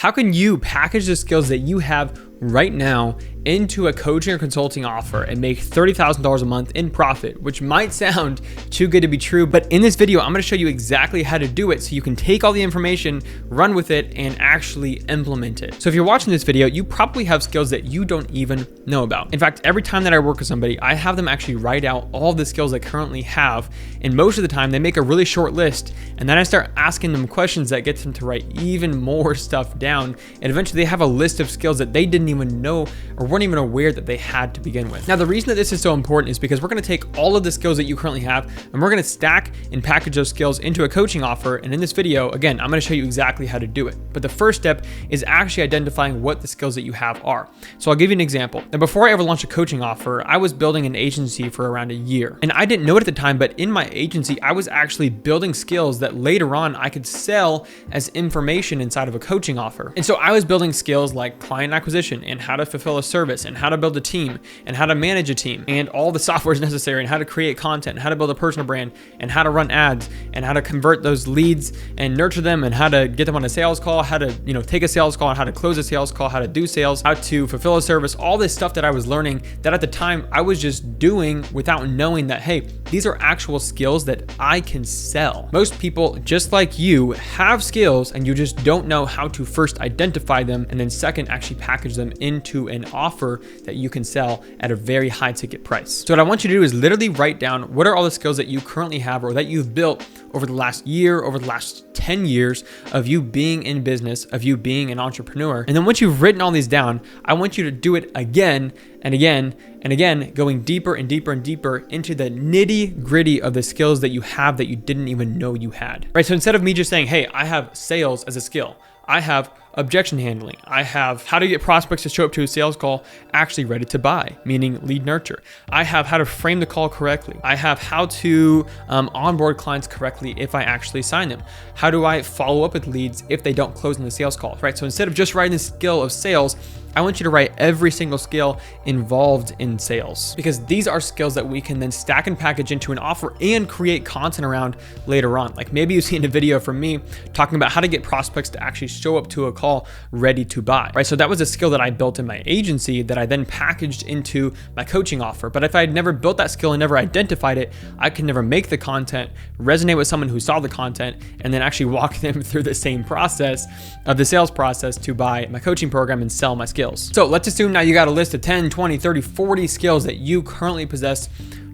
How can you package the skills that you have right now into a coaching or consulting offer and make $30,000 a month in profit, which might sound too good to be true, but in this video, I'm gonna show you exactly how to do it so you can take all the information, run with it, and actually implement it. So if you're watching this video, you probably have skills that you don't even know about. In fact, every time that I work with somebody, I have them actually write out all the skills they currently have, and most of the time they make a really short list, and then I start asking them questions that gets them to write even more stuff down, and eventually they have a list of skills that they didn't even know or weren't even aware that they had to begin with. Now, the reason that this is so important is because we're gonna take all of the skills that you currently have and we're gonna stack and package those skills into a coaching offer. And in this video, again, I'm gonna show you exactly how to do it. But the first step is actually identifying what the skills that you have are. So I'll give you an example. Now, before I ever launched a coaching offer, I was building an agency for around a year. And I didn't know it at the time, but in my agency, I was actually building skills that later on I could sell as information inside of a coaching offer. And so I was building skills like client acquisition and how to fulfill a service and how to build a team and how to manage a team and all the software necessary and how to create content and how to build a personal brand and how to run ads and how to convert those leads and nurture them and how to get them on a sales call, how to, take a sales call and how to close a sales call, how to do sales, how to fulfill a service, all this stuff that I was learning that at the time I was just doing without knowing that, hey, these are actual skills that I can sell. Most people, just like you, have skills and you just don't know how to first identify them and then second, actually package them into an offer that you can sell at a very high ticket price. So what I want you to do is literally write down what are all the skills that you currently have or that you've built over the last year, over the last 10 years of you being in business, of you being an entrepreneur. And then once you've written all these down, I want you to do it again and again and again, going deeper and deeper and deeper into the nitty gritty of the skills that you have that you didn't even know you had, right? So instead of me just saying, hey, I have sales as a skill, I have objection handling. I have how to get prospects to show up to a sales call actually ready to buy, meaning lead nurture. I have how to frame the call correctly. I have how to onboard clients correctly if I actually sign them. How do I follow up with leads if they don't close in the sales call, right? So instead of just writing the skill of sales, I want you to write every single skill involved in sales because these are skills that we can then stack and package into an offer and create content around later on. Like maybe you've seen a video from me talking about how to get prospects to actually show up to a call ready to buy, right? So that was a skill that I built in my agency that I then packaged into my coaching offer. But if I had never built that skill and never identified it, I could never make the content, resonate with someone who saw the content, and then actually walk them through the same process of the sales process to buy my coaching program and sell my skills. So let's assume now you got a list of 10, 20, 30, 40 skills that you currently possess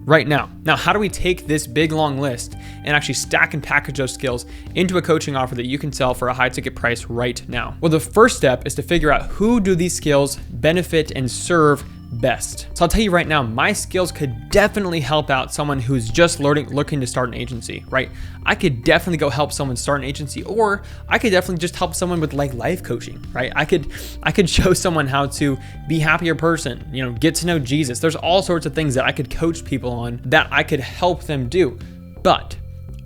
right now. Now, how do we take this big long list and actually stack and package those skills into a coaching offer that you can sell for a high ticket price right now? Well, the first step is to figure out who do these skills benefit and serve best. So I'll tell you right now, my skills could definitely help out someone who's just looking to start an agency, right? I could definitely go help someone start an agency, or I could definitely just help someone with like life coaching, right? I could show someone how to be a happier person, get to know Jesus. There's all sorts of things that I could coach people on that I could help them do. But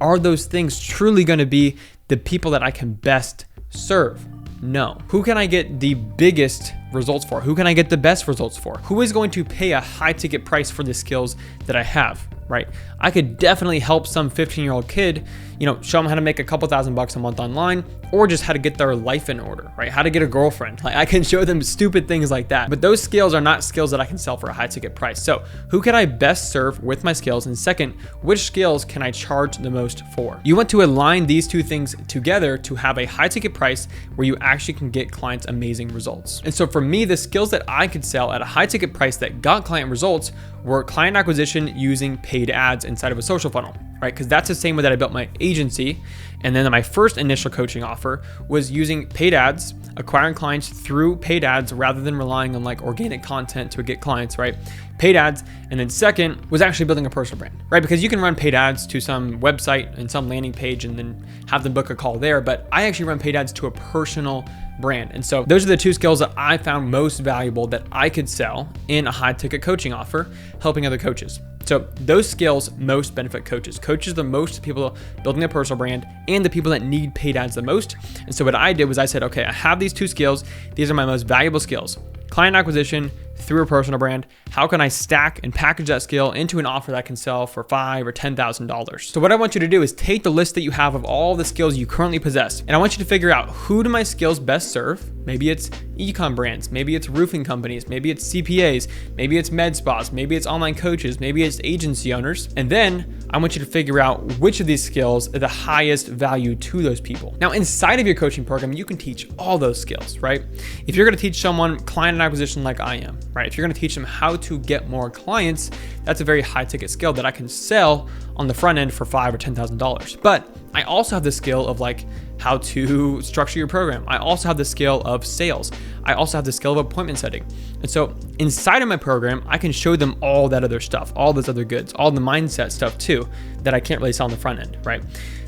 are those things truly going to be the people that I can best serve? No. Who can I get the biggest results for? Who can I get the best results for? Who is going to pay a high ticket price for the skills that I have, right? I could definitely help some 15-year-old kid, show them how to make a couple $1,000s a month online, or just how to get their life in order, right? How to get a girlfriend. Like I can show them stupid things like that, but those skills are not skills that I can sell for a high ticket price. So who can I best serve with my skills? And second, which skills can I charge the most for? You want to align these two things together to have a high ticket price where you actually can get clients amazing results. And so for me, the skills that I could sell at a high ticket price that got client results were client acquisition using paid ads inside of a social funnel, right? Because that's the same way that I built my agency. And then my first initial coaching offer was using paid ads, acquiring clients through paid ads rather than relying on like organic content to get clients, right? Paid ads. And then second was actually building a personal brand, right? Because you can run paid ads to some website and some landing page and then have them book a call there. But I actually run paid ads to a personal brand. And so those are the two skills that I found most valuable that I could sell in a high ticket coaching offer, helping other coaches. So those skills most benefit coaches. Coaches the most people building their personal brand and the people that need paid ads the most. And so what I did was I said, okay, I have these two skills. These are my most valuable skills: client acquisition through a personal brand? How can I stack and package that skill into an offer that can sell for $5,000 or $10,000? So what I want you to do is take the list that you have of all the skills you currently possess, and I want you to figure out, who do my skills best serve? Maybe it's e-com brands, maybe it's roofing companies, maybe it's CPAs, maybe it's med spas, maybe it's online coaches, maybe it's agency owners. And then I want you to figure out which of these skills are the highest value to those people. Now, inside of your coaching program, you can teach all those skills, right? If you're gonna teach someone client acquisition like I am, right? If you're gonna teach them how to get more clients, that's a very high ticket skill that I can sell on the front end for $5,000 or $10,000. But I also have the skill of like how to structure your program. I also have the skill of sales. I also have the skill of appointment setting. And so inside of my program, I can show them all that other stuff, all those other goods, all the mindset stuff too, that I can't really sell on the front end, right?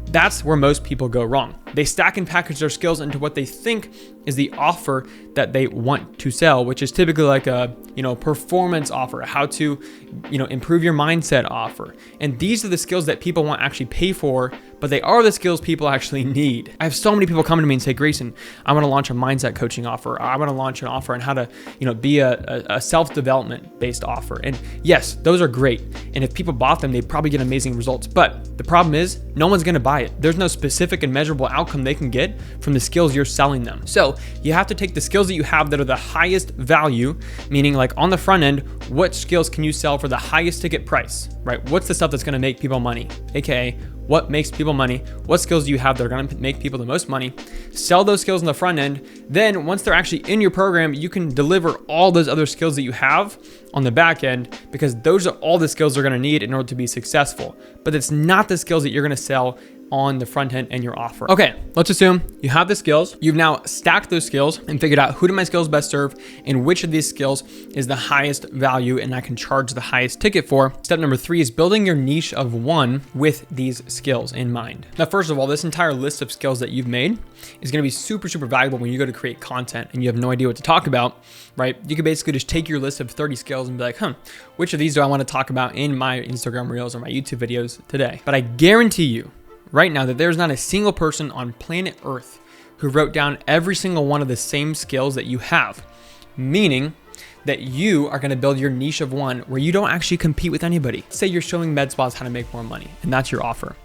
That's where most people go wrong. They stack and package their skills into what they think is the offer that they want to sell, which is typically like a, performance offer, how to, improve your mindset offer. And these are the skills that people want to actually pay for, but they are the skills people actually need. I have so many people come to me and say, Grayson, I want to launch a mindset coaching offer. I want to launch an offer on how to, be a self-development based offer. And yes, those are great. And if people bought them, they probably get amazing results. But the problem is, no one's going to buy it. There's no specific and measurable outcome they can get from the skills you're selling them. So you have to take the skills that you have that are the highest value, meaning like on the front end, what skills can you sell for the highest ticket price, right? What's the stuff that's going to make people money? AKA, what makes people money? What skills do you have that are going to make people the most money? Sell those skills on the front end. Then once they're actually in your program, you can deliver all those other skills that you have on the back end, because those are all the skills they're going to need in order to be successful. But it's not the skills that you're going to sell on the front end and your offer. Okay, let's assume you have the skills. You've now stacked those skills and figured out, who do my skills best serve and which of these skills is the highest value and I can charge the highest ticket for. Step number 3 is building your niche of one with these skills in mind. Now, first of all, this entire list of skills that you've made is going to be super, super valuable when you go to create content and you have no idea what to talk about, right? You could basically just take your list of 30 skills and be like, which of these do I want to talk about in my Instagram Reels or my YouTube videos today? But I guarantee you right now that there's not a single person on planet Earth who wrote down every single one of the same skills that you have, meaning that you are going to build your niche of one where you don't actually compete with anybody. Say you're showing med spas how to make more money, and that's your offer.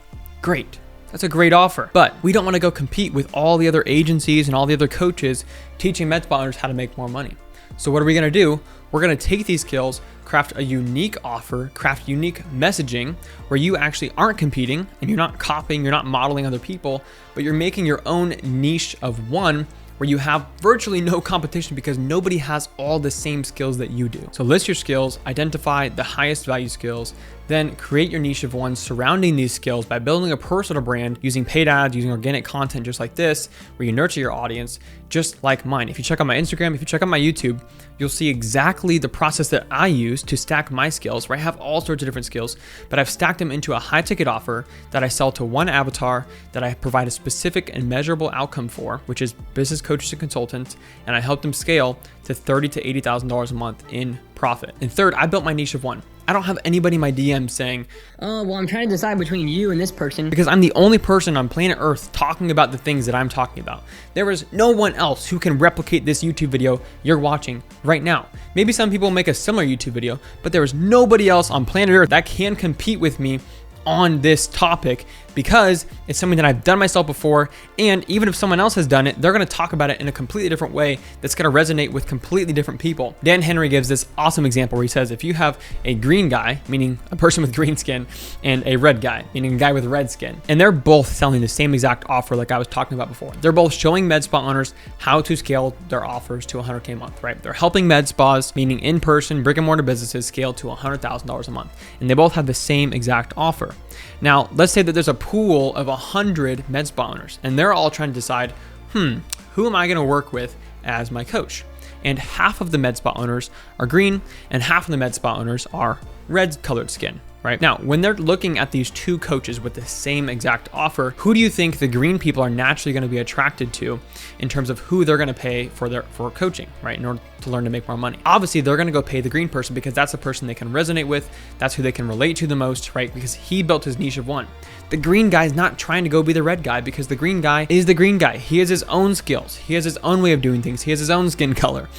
Great. That's a great offer. But we don't want to go compete with all the other agencies and all the other coaches teaching med spa owners how to make more money. So what are we going to do? We're going to take these skills, craft a unique offer, craft unique messaging where you actually aren't competing and you're not copying, you're not modeling other people, but you're making your own niche of one where you have virtually no competition because nobody has all the same skills that you do. So list your skills, identify the highest value skills, then create your niche of one surrounding these skills by building a personal brand using paid ads, using organic content just like this, where you nurture your audience just like mine. If you check out my Instagram, if you check out my YouTube, you'll see exactly the process that I use to stack my skills, where I have all sorts of different skills, but I've stacked them into a high ticket offer that I sell to one avatar that I provide a specific and measurable outcome for, which is business coaches and consultants, and I help them scale to $30,000 to $80,000 a month in profit. And third, I built my niche of one. I don't have anybody in my DM saying, oh, well, I'm trying to decide between you and this person. Because I'm the only person on planet Earth talking about the things that I'm talking about. There is no one else who can replicate this YouTube video you're watching right now. Maybe some people make a similar YouTube video, but there is nobody else on planet Earth that can compete with me on this topic, because it's something that I've done myself before. And even if someone else has done it, they're going to talk about it in a completely different way that's going to resonate with completely different people. Dan Henry gives this awesome example where he says, if you have a green guy, meaning a person with green skin, and a red guy, meaning a guy with red skin, and they're both selling the same exact offer like I was talking about before. They're both showing med spa owners how to scale their offers to $100K a month, right? They're helping med spas, meaning in-person brick and mortar businesses, scale to $100,000 a month. And they both have the same exact offer. Now, let's say that there's a pool of 100 med spa owners, and they're all trying to decide, who am I going to work with as my coach? And half of the med spa owners are green, and half of the med spa owners are red colored skin. Right now, when they're looking at these two coaches with the same exact offer, who do you think the green people are naturally going to be attracted to in terms of who they're going to pay for coaching, right? In order to learn to make more money. Obviously, they're going to go pay the green person because that's the person they can resonate with. That's who they can relate to the most, right? Because he built his niche of one. The green guy is not trying to go be the red guy because the green guy is the green guy. He has his own skills. He has his own way of doing things. He has his own skin color.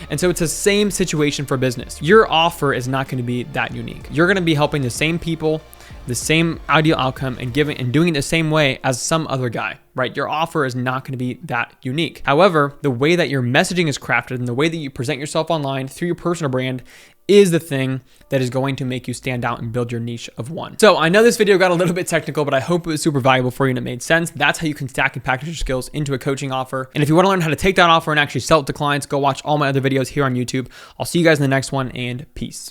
And so it's the same situation for business. Your offer is not going to be that unique. You're going to be helping the same people, the same ideal outcome, and doing it the same way as some other guy, right? Your offer is not going to be that unique. However, the way that your messaging is crafted and the way that you present yourself online through your personal brand is the thing that is going to make you stand out and build your niche of one. So I know this video got a little bit technical, but I hope it was super valuable for you and it made sense. That's how you can stack and package your skills into a coaching offer. And if you want to learn how to take that offer and actually sell it to clients, go watch all my other videos here on YouTube. I'll see you guys in the next one, and peace.